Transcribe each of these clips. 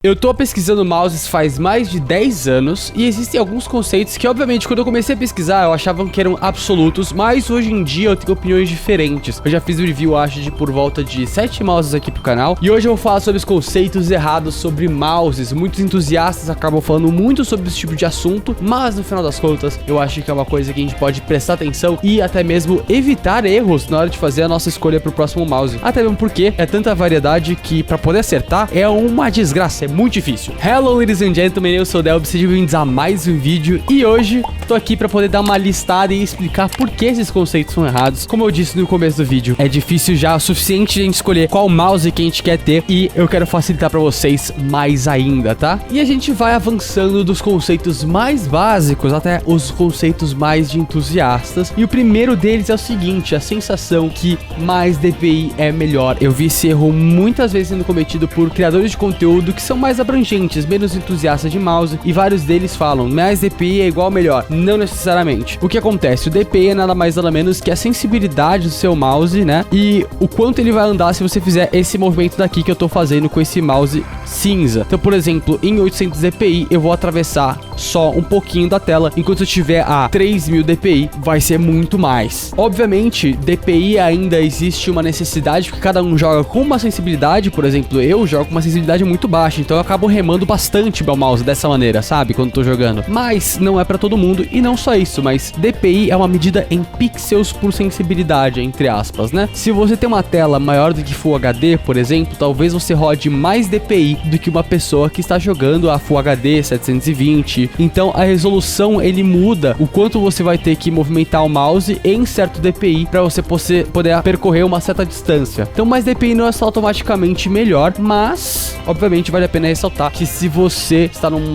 Eu tô pesquisando mouses faz mais de 10 anos e existem alguns conceitos que, obviamente, quando eu comecei a pesquisar, eu achava que eram absolutos, mas hoje em dia eu tenho opiniões diferentes. Eu já fiz um review, acho, de por volta de 7 mouses aqui pro canal, e hoje eu vou falar sobre os conceitos errados sobre mouses. Muitos entusiastas acabam falando muito sobre esse tipo de assunto, mas no final das contas, eu acho que é uma coisa que a gente pode prestar atenção e até mesmo evitar erros na hora de fazer a nossa escolha pro próximo mouse. Até mesmo porque é tanta variedade que pra poder acertar é uma desgraça, muito difícil. Hello, ladies and gentlemen, eu sou o Delb, sejam bem-vindos a mais um vídeo e hoje tô aqui pra poder dar uma listada e explicar por que esses conceitos são errados. Como eu disse no começo do vídeo, é difícil já o suficiente a gente escolher qual mouse que a gente quer ter e eu quero facilitar pra vocês mais ainda, tá? E a gente vai avançando dos conceitos mais básicos até os conceitos mais de entusiastas, e o primeiro deles é o seguinte: a sensação que mais DPI é melhor. Eu vi esse erro muitas vezes sendo cometido por criadores de conteúdo que são mais abrangentes, menos entusiastas de mouse, e vários deles falam mais DPI é igual ao melhor. Não necessariamente. O que acontece? O DPI é nada mais nada menos que a sensibilidade do seu mouse, né? E o quanto ele vai andar se você fizer esse movimento daqui que eu tô fazendo com esse mouse cinza. Então, por exemplo, em 800 DPI eu vou atravessar só um pouquinho da tela, enquanto se eu tiver a 3000 DPI vai ser muito mais. Obviamente, DPI ainda existe uma necessidade, porque cada um joga com uma sensibilidade. Por exemplo, eu jogo com uma sensibilidade muito baixa, então eu acabo remando bastante meu mouse dessa maneira, sabe? Quando tô jogando. Mas não é pra todo mundo, e não só isso, mas DPI é uma medida em pixels por sensibilidade, entre aspas, né? Se você tem uma tela maior do que Full HD, por exemplo, talvez você rode mais DPI do que uma pessoa que está jogando a Full HD 720. Então a resolução, ele muda o quanto você vai ter que movimentar o mouse em certo DPI para você poder percorrer uma certa distância. Então mais DPI não é só automaticamente melhor, mas obviamente vale a pena ressaltar que se você está num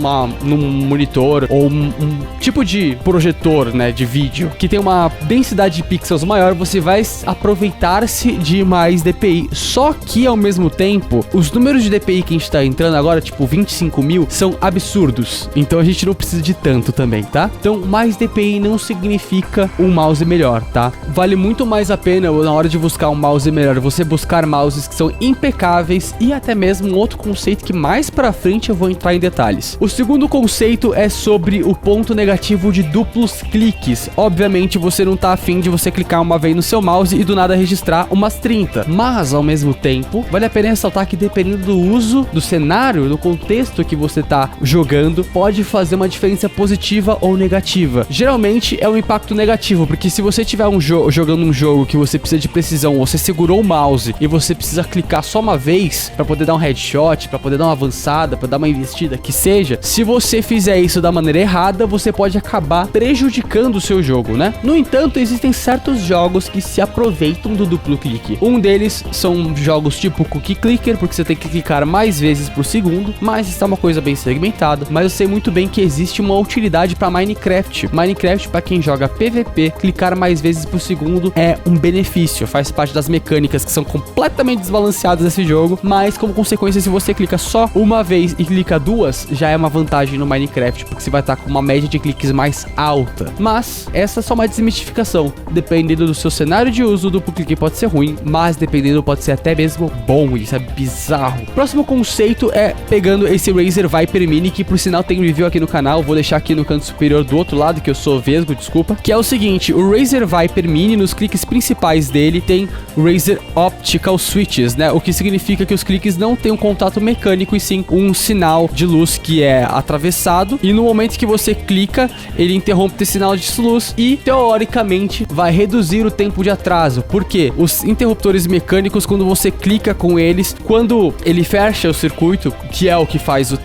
monitor ou um tipo de projetor, né, de vídeo que tem uma densidade de pixels maior, você vai aproveitar-se de mais DPI. Só que ao mesmo tempo, os números de DPI que a gente tá entrando agora, tipo 25 mil, são absurdos. Então a gente não precisa de tanto também, tá? Então mais DPI não significa um mouse melhor, tá? Vale muito mais a pena, na hora de buscar um mouse melhor, você buscar mouses que são impecáveis, e até mesmo um outro conceito que mais pra frente eu vou entrar em detalhes. O segundo conceito é sobre o ponto negativo de duplos cliques. Obviamente você não tá afim de você clicar uma vez no seu mouse e do nada registrar umas 30, mas ao mesmo tempo vale a pena ressaltar que dependendo do uso, do cenário, do contexto que você tá jogando, pode fazer uma diferença positiva ou negativa. Geralmente é um impacto negativo, porque se você tiver jogando um jogo que você precisa de precisão, você segurou o mouse e você precisa clicar só uma vez para poder dar um headshot, para poder dar uma avançada, para dar uma investida, que seja, se você fizer isso da maneira errada, você pode acabar prejudicando o seu jogo, né? No entanto, existem certos jogos que se aproveitam do duplo clique. Um deles são jogos tipo Cookie Clicker, porque você tem que clicar mais vezes por segundo, mas isso é uma coisa bem segmentada. Mas eu sei muito bem que existe uma utilidade para Minecraft. Minecraft, para quem joga PVP, clicar mais vezes por segundo é um benefício, faz parte das mecânicas que são completamente desbalanceadas desse jogo, mas como consequência, se você clica só uma vez e clica duas, já é uma vantagem no Minecraft, porque você vai estar com uma média de cliques mais alta. Mas essa é só uma desmistificação. Dependendo do seu cenário de uso, o duplo clique pode ser ruim, mas dependendo pode ser até mesmo bom. Isso é bizarro. Próximo conceito é pegando esse Razer Viper Mini, que por sinal tem um review aqui no canal, vou deixar aqui no canto superior do outro lado, que eu sou vesgo, desculpa. Que é o seguinte: o Razer Viper Mini, nos cliques principais dele, tem Razer Optical Switches, né? O que significa que os cliques não têm um contato mecânico, e sim um sinal de luz que é atravessado, e no momento que você clica, ele interrompe esse sinal de luz e teoricamente vai reduzir o tempo de atraso. Porque os interruptores mecânicos, quando você clica com eles, quando ele fecha o circuito, que é o que faz o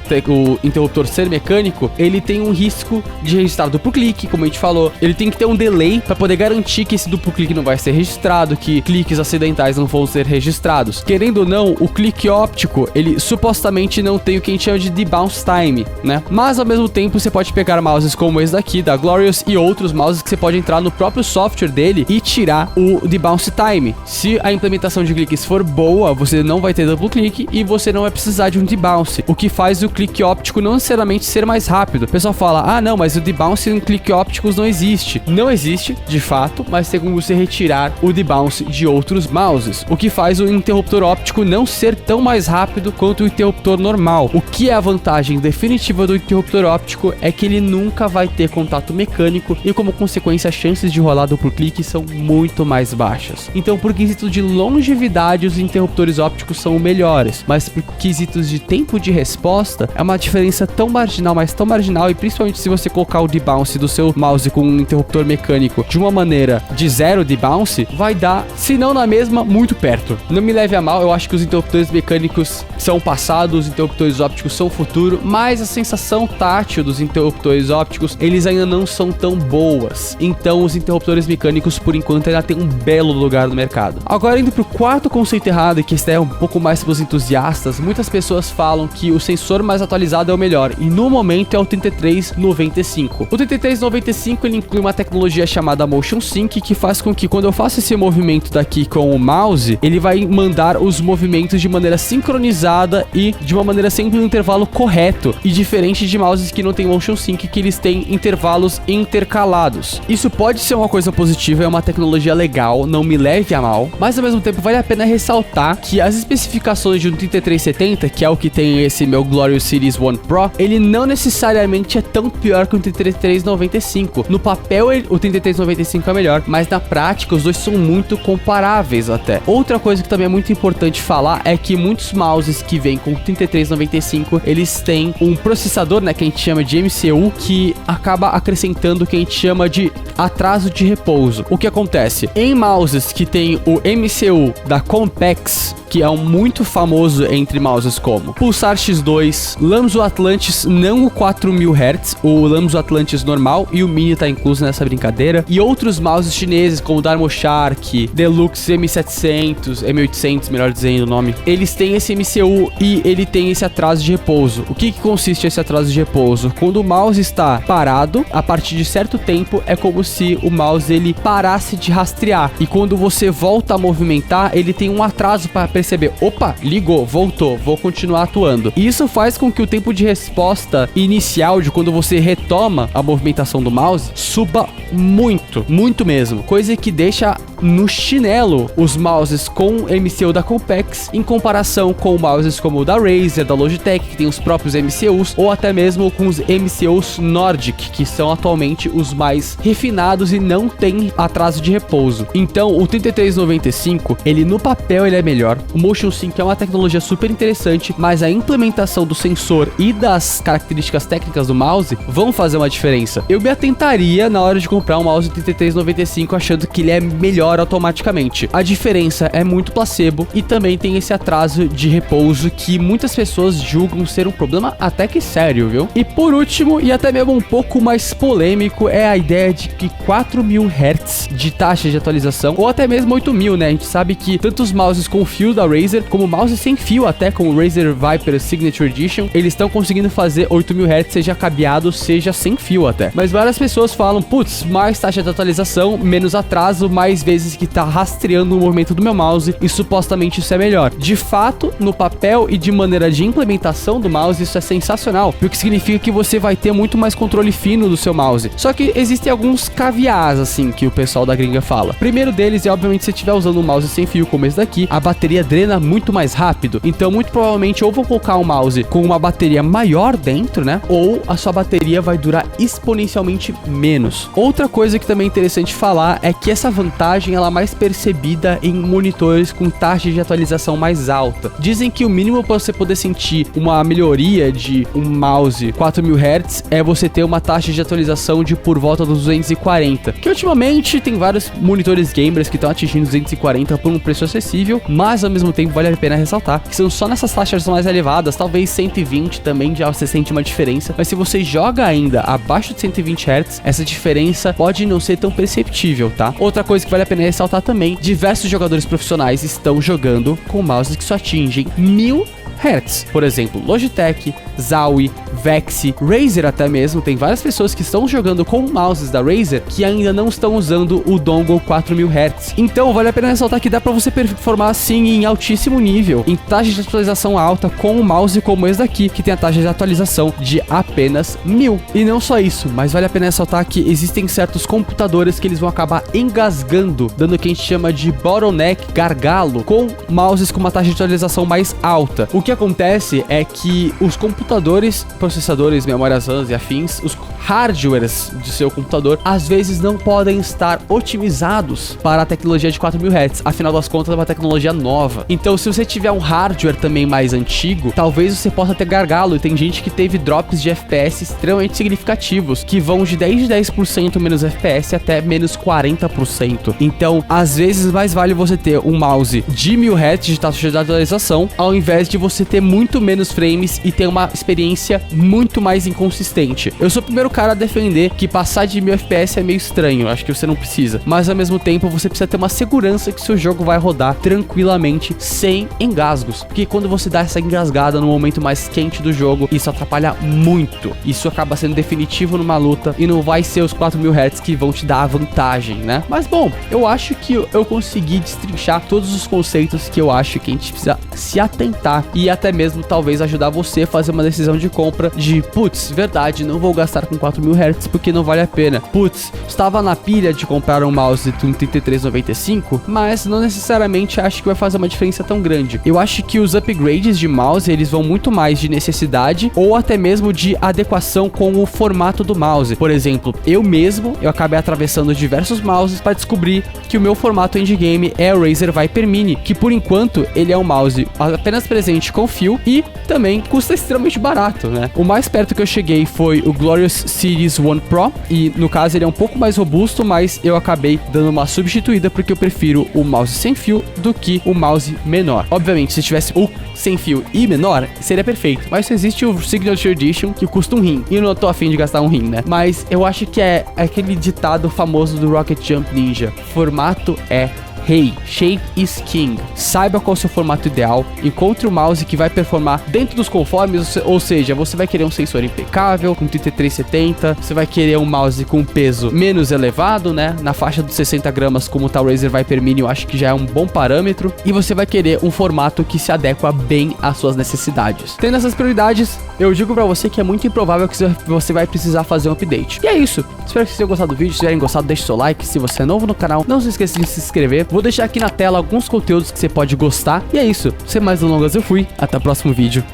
interruptor ser mecânico, ele tem um risco de registrar duplo clique, como a gente falou. Ele tem que ter um delay para poder garantir que esse duplo clique não vai ser registrado, que cliques acidentais não vão ser registrados. Querendo ou não, o clique óptico, ele supostamente não tem o que a gente chama de debounce time, né? Mas ao mesmo tempo você pode pegar mouses como esse daqui da Glorious e outros mouses que você pode entrar no próprio software dele e tirar o debounce time. Se a implementação de cliques for boa, você não vai ter duplo clique e você não vai precisar de um debounce, o que faz o clique óptico não necessariamente ser mais rápido. O pessoal fala: ah não, mas o debounce em clique ópticos não existe. Não existe, de fato, mas tem como você retirar o debounce de outros mouses, o que faz o interruptor óptico não ser tão mais rápido quanto o interruptor interruptor normal. O que é a vantagem definitiva do interruptor óptico é que ele nunca vai ter contato mecânico e, como consequência, as chances de rolar duplo clique são muito mais baixas. Então, por quesito de longevidade, os interruptores ópticos são melhores, mas por quesitos de tempo de resposta, é uma diferença tão marginal, mas tão marginal, e principalmente se você colocar o debounce do seu mouse com um interruptor mecânico de uma maneira de 0 debounce, vai dar, se não na mesma, muito perto. Não me leve a mal, eu acho que os interruptores mecânicos são o passado, os interruptores ópticos são o futuro, mas a sensação tátil dos interruptores ópticos, eles ainda não são tão boas. Então os interruptores mecânicos, por enquanto, ainda tem um belo lugar no mercado. Agora, indo pro quarto conceito errado, e que este é um pouco mais para os entusiastas, muitas pessoas falam que o sensor mais atualizado é o melhor, e no momento é o 3395. O 3395, ele inclui uma tecnologia chamada Motion Sync, que faz com que quando eu faço esse movimento daqui com o mouse, ele vai mandar os movimentos de maneira sincronizada e de uma maneira sempre no intervalo correto, e diferente de mouses que não tem Motion Sync, que eles têm intervalos intercalados. Isso pode ser uma coisa positiva, é uma tecnologia legal, não me leve a mal, mas ao mesmo tempo vale a pena ressaltar que as especificações de um 3370, que é o que tem esse meu Glorious Series One Pro, ele não necessariamente é tão pior que o 3395. No papel, o 3395 é melhor, mas na prática os dois são muito comparáveis até. Outra coisa que também é muito importante falar é que muitos mouses que vêm com 3395, eles têm um processador, né, que a gente chama de MCU, que acaba acrescentando o que a gente chama de atraso de repouso. O que acontece? Em mouses que tem o MCU da Compex, que é um muito famoso entre mouses como Pulsar X2, Lamzo Atlantis, não o 4000 Hz, o Lamzo Atlantis normal, e o Mini tá incluso nessa brincadeira, e outros mouses chineses como Darmo Shark, Deluxe M700, M800, melhor dizendo o nome, eles têm esse MCU e ele tem esse atraso de repouso. O que consiste esse atraso de repouso? Quando o mouse está parado, a partir de certo tempo, é como se o mouse ele parasse de rastrear, e quando você volta a movimentar, ele tem um atraso para perceber, opa, ligou, voltou, vou continuar atuando. E isso faz com que o tempo de resposta inicial de quando você retoma a movimentação do mouse suba muito, muito mesmo, coisa que deixa no chinelo os mouses com MCU da Compex em comparação com mouses como o da Razer, da Logitech, que tem os próprios MCUs, ou até mesmo com os MCUs Nordic, que são atualmente os mais refinados e não tem atraso de repouso. Então o 3395, ele no papel ele é melhor. O Motion Sync é uma tecnologia super interessante, mas a implementação do sensor e das características técnicas do mouse vão fazer uma diferença. Eu me atentaria na hora de comprar um mouse 3395 achando que ele é melhor automaticamente. A diferença é muito placebo e também tem esse atraso de repouso que muitas pessoas julgam ser um problema até que sério, viu? E por último, e até mesmo um pouco mais polêmico, é a ideia de que 4000 Hz de taxa de atualização, ou até mesmo 8000, né? A gente sabe que tanto os mouses com fio da Razer, como mouses sem fio, até como o Razer Viper Signature Edition, eles estão conseguindo fazer 8000 Hz, seja cabeado, seja sem fio até. Mas várias pessoas falam, putz, mais taxa de atualização, menos atraso, mais vezes que tá rastreando o movimento do meu mouse, e supostamente isso é melhor. De fato, no papel e de maneira de implementação do mouse, isso é sensacional, porque significa que você vai ter muito mais controle fino do seu mouse. Só que existem alguns caveats, assim, que o pessoal da gringa fala. Primeiro deles é, obviamente, se você estiver usando um mouse sem fio como esse daqui, a bateria drena muito mais rápido. Então, muito provavelmente, ou vão colocar um mouse com uma bateria maior dentro, né? Ou a sua bateria vai durar exponencialmente menos. Outra coisa que também é interessante falar é que essa vantagem ela é mais percebida em monitores com taxa de atualização mais alta. Dizem que o mínimo para você poder sentir uma melhoria de um mouse 4000 Hz é você ter uma taxa de atualização de por volta dos 240, que ultimamente tem vários monitores gamers que estão atingindo 240 por um preço acessível, mas ao mesmo tempo vale a pena ressaltar que são só nessas taxas mais elevadas, talvez 120 também já você sente uma diferença, mas se você joga ainda abaixo de 120 Hz, essa diferença pode não ser tão perceptível, tá? Outra coisa que vale a pena ressaltar também, diversos jogadores profissionais estão jogando com mouses que só atingem 1000 Hz. Por exemplo, Logitech, Zowie, Vexi, Razer até mesmo, tem várias pessoas que estão jogando com mouses da Razer que ainda não estão usando o dongle 4000 Hz. Então vale a pena ressaltar que dá pra você performar assim em altíssimo nível, em taxa de atualização alta, com um mouse como esse daqui, que tem a taxa de atualização de apenas 1000. E não só isso, mas vale a pena ressaltar que existem certos computadores que eles vão acabar engasgando, dando o que a gente chama de bottleneck, gargalo, com mouses com uma taxa de atualização mais alta. O que que acontece é que os computadores, processadores, memórias RAM e afins, os hardwares do seu computador, às vezes não podem estar otimizados para a tecnologia de 4000 Hz. Afinal das contas, é uma tecnologia nova. Então, se você tiver um hardware também mais antigo, talvez você possa ter gargalo. E tem gente que teve drops de FPS extremamente significativos, que vão de 10% menos FPS até menos 40%. Então, às vezes, mais vale você ter um mouse de 1000 Hz de taxa de atualização, ao invés de você ter muito menos frames e ter uma experiência muito mais inconsistente. Eu sou o primeiro cara a defender que passar de 1000 FPS é meio estranho, acho que você não precisa, mas ao mesmo tempo você precisa ter uma segurança que seu jogo vai rodar tranquilamente, sem engasgos, porque quando você dá essa engasgada no momento mais quente do jogo, isso atrapalha muito, isso acaba sendo definitivo numa luta e não vai ser os 4000 Hz que vão te dar a vantagem, né? Mas bom, eu acho que eu consegui destrinchar todos os conceitos que eu acho que a gente precisa se atentar e até mesmo talvez ajudar você a fazer uma decisão de compra de, putz, verdade, não vou gastar com 4000 Hz porque não vale a pena. Putz, estava na pilha de comprar um mouse de 3395, mas não necessariamente acho que vai fazer uma diferença tão grande. Eu acho que os upgrades de mouse, eles vão muito mais de necessidade ou até mesmo de adequação com o formato do mouse. Por exemplo, eu acabei atravessando diversos mouses para descobrir que o meu formato endgame é o Razer Viper Mini, que por enquanto ele é um mouse apenas presente com fio e também custa extremamente barato, né? O mais perto que eu cheguei foi o Glorious Series One Pro e no caso ele é um pouco mais robusto, mas eu acabei dando uma substituída porque eu prefiro o mouse sem fio do que o mouse menor. Obviamente, se tivesse o sem fio e menor, seria perfeito, mas existe o Signature Edition que custa um rim e eu não tô afim de gastar um rim, né? Mas eu acho que é aquele ditado famoso do Rocket Jump Ninja: formato é rei, shape is king. Saiba qual é o seu formato ideal, encontre o mouse que vai performar dentro dos conformes, ou seja, você vai querer um sensor impecável com 3370, você vai querer um mouse com peso menos elevado, né, na faixa dos 60 gramas como tá o Razer Viper Mini, eu acho que já é um bom parâmetro, e você vai querer um formato que se adequa bem às suas necessidades. Tendo essas prioridades, eu digo pra você que é muito improvável que você vai precisar fazer um update. E é isso, espero que vocês tenham gostado do vídeo. Se tiverem gostado, deixe seu like, se você é novo no canal, não se esqueça de se inscrever. Vou deixar aqui na tela alguns conteúdos que você pode gostar. E é isso, sem mais delongas, eu fui. Até o próximo vídeo.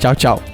Tchau, tchau.